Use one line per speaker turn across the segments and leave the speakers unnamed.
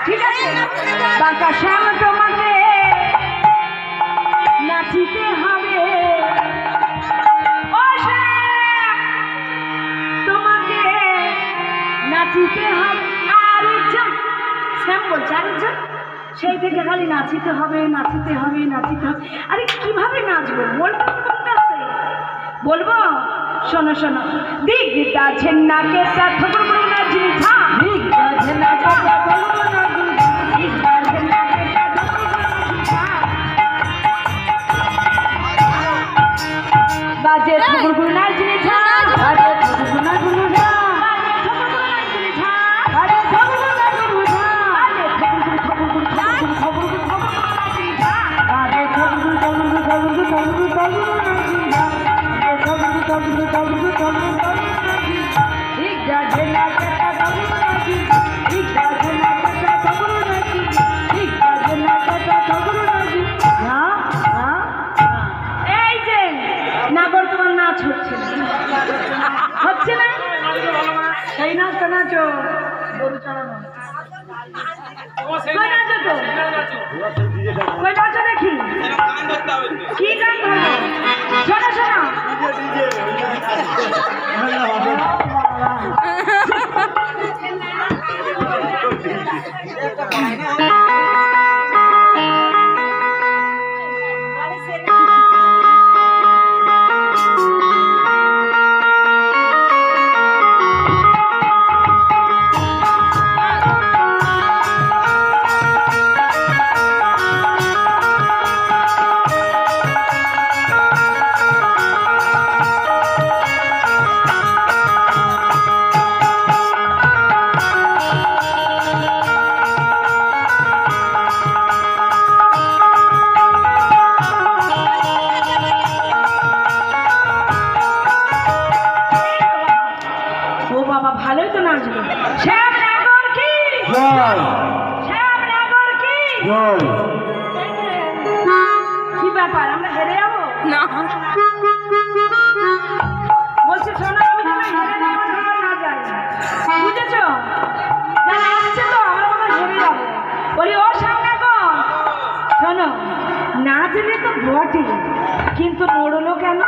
ঠিক আছে বাঁকা শ্যাম তোমাকে নাচিতে হবে ও শ্যাম তোমাকে নাচিতে হবে আরেকজন শ্যাম বলছে আরেকজন সেই থেকে খালি নাচিতে হবে নাচিতে হবে নাচিতে হবে আরে কিভাবে নাচবো বলতে বলবো শোনো শোনো দিগটা ঝেন্নাকে ঠাকুর গুরু নাচনি ছা দিগটা ঝেন্নাকে ঠাকুর গুরু নাচনি দিগটা ঝেন্নাকে ঠাকুর গুরু নাচনি ছা বাজে ঠাকুর গুরু নাচনি ছা বাজে ঠাকুর গুরু নাচনি ছা বাজে ঠাকুর গুরু নাচনি ছা বাজে ঠাকুর গুরু নাচনি ছা বাজে ঠাকুর গুরু নাচনি ছা হচ্ছে না সেই নাচটা নাচো গরু চালানো কই নাচো তো কই নাচো দেখি কি গান ধরো শোনো শোনো ভালোই তো নাচবে শ্যাম নাগর কি শ্যাম নাগর কি কি ব্যাপার আমরা হেরে যাবো না বলছি শোনো আমি যেন হেরে যাবো না যাই বুঝেছো যারা আসছে তো আমরা মনে হেরে যাবো বলি ও শ্যাম নাগর শোনো নাচলে তো বটে কিন্তু নড়লো কেন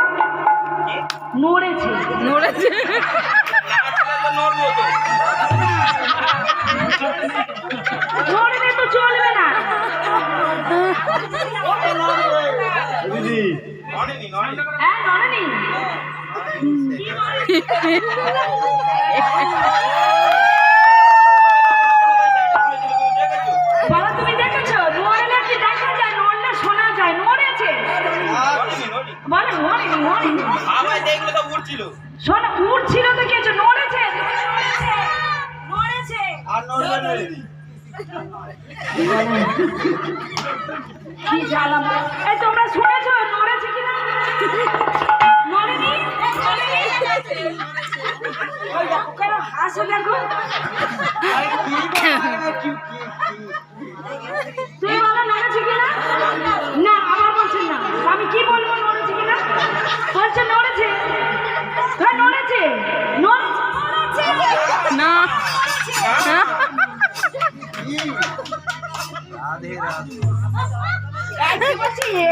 নড়েছে নড়েছে নড়লে তো চলবে না হ্যাঁ নড়েনি বলো তুমি দেখেছো নড়লে কি দেখা যায় নড়লে শোনা যায় নড়েছে বলো নড়েনি নড়েনি শোনো উঠছিল তো কিছু নড়েছে নড়েছে আর নড়বে কি জ্বালা এই তোমরা শুনেছো নড়েছে কিনা নড়েনি ওই দেখো কেন হাসে দেখো তুই বলো নড়েছে কিনা না আবার বলছেন না আমি কি বলবো নড়েছে কিনা বলছে নড়েছে হ্যাঁ নড়েছে নড়েছে না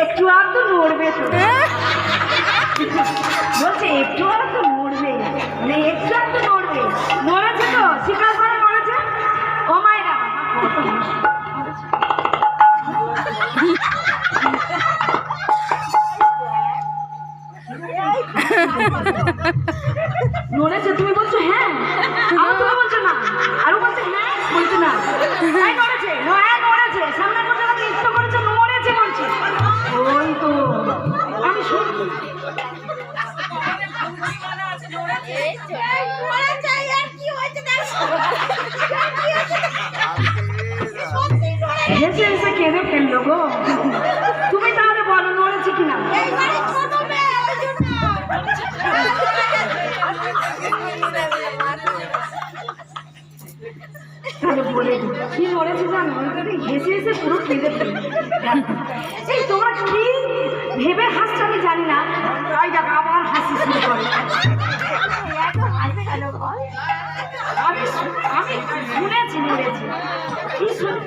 একটু আর তো নড়বে তো বলছে একটু আর তো নড়বে মানে একটু আর তো নড়বে নড়েছে তো স্বীকার করে নড়েছে ও মায়েরা নড়েছে তুমি বলছো হ্যাঁ আর তুমি বলছো না আরো বলছে হ্যাঁ বলছো না নড়েছে হ্যাঁ নড়েছে সামনে বলছে নৃত্য করেছে নড়েছে বলছে ওই তো আমি শুনি হেসে হেসে কেঁদে ফেললো গো তুমি তাহলে বলো নড়েছে কিনা তাহলে বলে কি নড়েছে জানো হেসে হেসে পুরো কেঁদে ফেললো এই তোমরা কি ভেবে হাসছো আমি জানি না তাই দেখো আবার হাসি শুরু করে আমি শুনেছি নড়েছে কি শুনে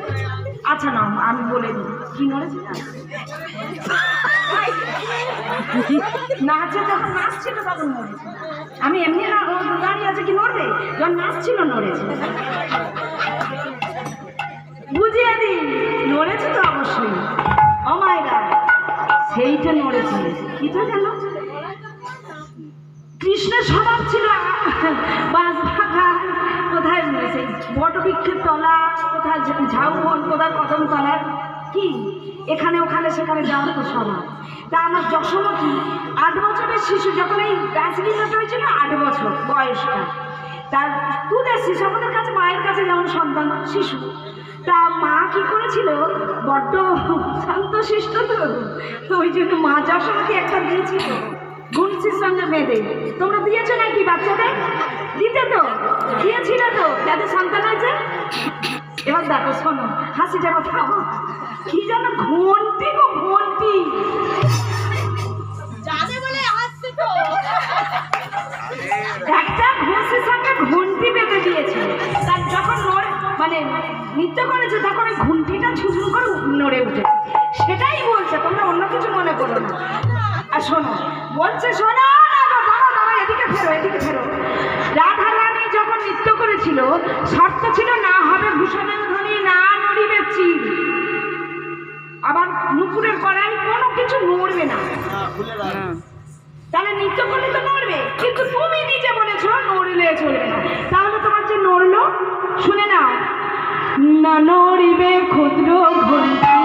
আচ্ছা না আমি বলে দিই কি নড়েছে নাচে যখন নাচছিল তখন নড়েছে। আমি এমনি না দাঁড়িয়ে আছে কি নড়বে, যখন নাচছিল নড়েছে। বুঝিয়ে দিই নড়েছে তো অবশ্যই। ও মাই গড, সেইটা নড়েছে। কি তো জানো, কৃষ্ণের স্বভাব ছিল বাঁশ ভাঙা, কোথায় সেই বটবৃক্ষের তলা, কোথায় ঝাউবন, কোথায় কদম তলার কি এখানে ওখানে সেখানে যাওয়ার তো স্বভাব। তা আমার যশোমতী 8 বছরের শিশু যখন এই গাছগুলোতে হয়েছিল, 8 বছর বয়সটা, তার দুধের শিশু আমাদের কাছে, মায়ের কাছে যেমন সন্তান শিশু, তা মা কি করেছিল, বড্ড শান্ত শিষ্ট তো ওই জন্য মা যশোমতী একটা দিয়েছিল গুনসির সঙ্গে বেঁধে। তোমরা দিয়েছো নাকি বাচ্চাদের? দিতে তো দিয়েছিল তো, যাদের সন্তান হয়েছে। এবার দেখো শোনো, হাসিটা কথা কি জানো, ঘন্টি গো ঘন্টি, জানে বলে হাসছে তো। একটা ঘুষির সঙ্গে ঘন্টি বেঁধে দিয়েছে, তার যখন মানে নৃত্য করেছে তখন ওই ঘন্টিটা ঝুঝুর করে নড়ে উঠেছে। সেটাই বলছে, তোমরা অন্য কিছু মনে করো না। আর শোনো বলছে, শোনো দাঁড়া এদিকে ফেরো, এদিকে ফেরো। রাধা রানী যখন নৃত্য করেছিল শর্ত ছিল না হবে ভূষণের ধ্বনি, না নড়িবে চির, আবার নুপুরের কড়াই কোনো কিছু নড়বে না। তাহলে নৃত্য করলে তো নড়বে, কিন্তু তুমি নিজে বলেছো নড়লে চলবে না। তাহলে তোমার যে নড়লো, শুনে নাও, না নড়িবে ক্ষুদ্র ঘন্টি,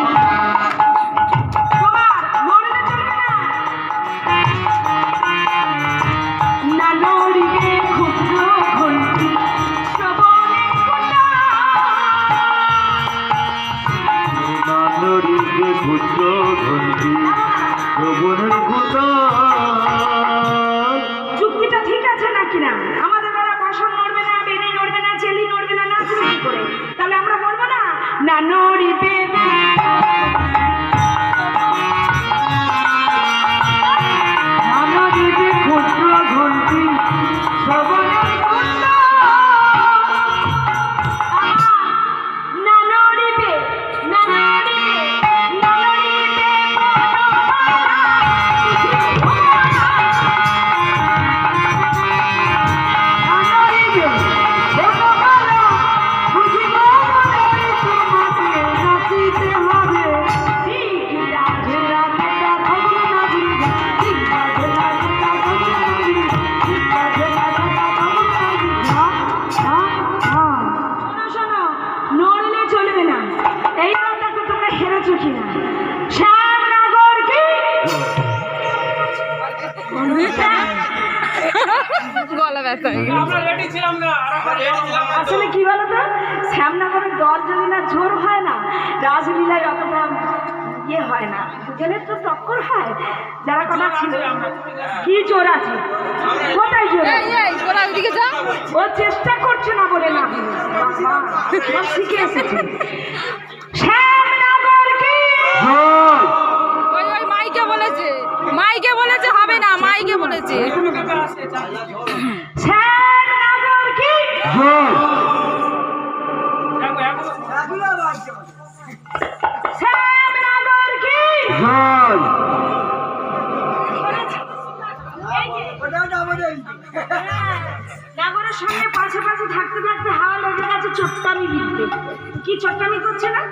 যুক্তিটা ঠিক আছে নাকি না? আমাদের বেলা বসন নড়বে না, বেনি নড়বে না, চেলি নড়বে না, নাচবে কি করে? তাহলে আমরা বলবো না না নড়িবে ক্ষুদ্র ঘন্টি শ্রবণের কুণ্ড, না নড়িবে না নড়িবে না নড়িবে আসলে কি বলতো, শ্যামনগরের দল যদি না জোর হয় না, রাসলীলায় অতটা ইয়ে হয় না, দুজনের তো টক্কর হয়। যারা কথা ছিল কি জোর আছে, কোথায় জোর ও চেষ্টা করছে না বলে না, শিখে এসেছে। শ্যামনগর কি
মাইকে বলেছে হবে না, মাইকে বলেছে
শ্যামনগর কি শ্যামনগর কি নাগরের সঙ্গে পাশে পাশে থাকতে থাকতে হাওয়া লেগে গেছে চট্টামি বিদ্যে। কি চট্টামি করছে না,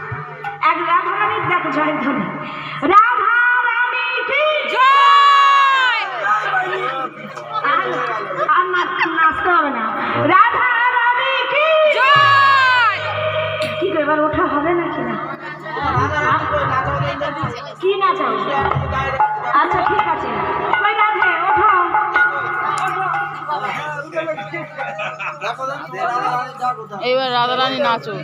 এক রাধা রানীর দেখো জয় ধ্বনি, রাধা রানী কি আর নাচতে হবে না, রাধা রানী কি কি এবার ওঠা হবে নাকি না, কি না চাও? আচ্ছা ঠিক আছে, ওই রাধে ওঠো।
এবার রাধারানী নাচো।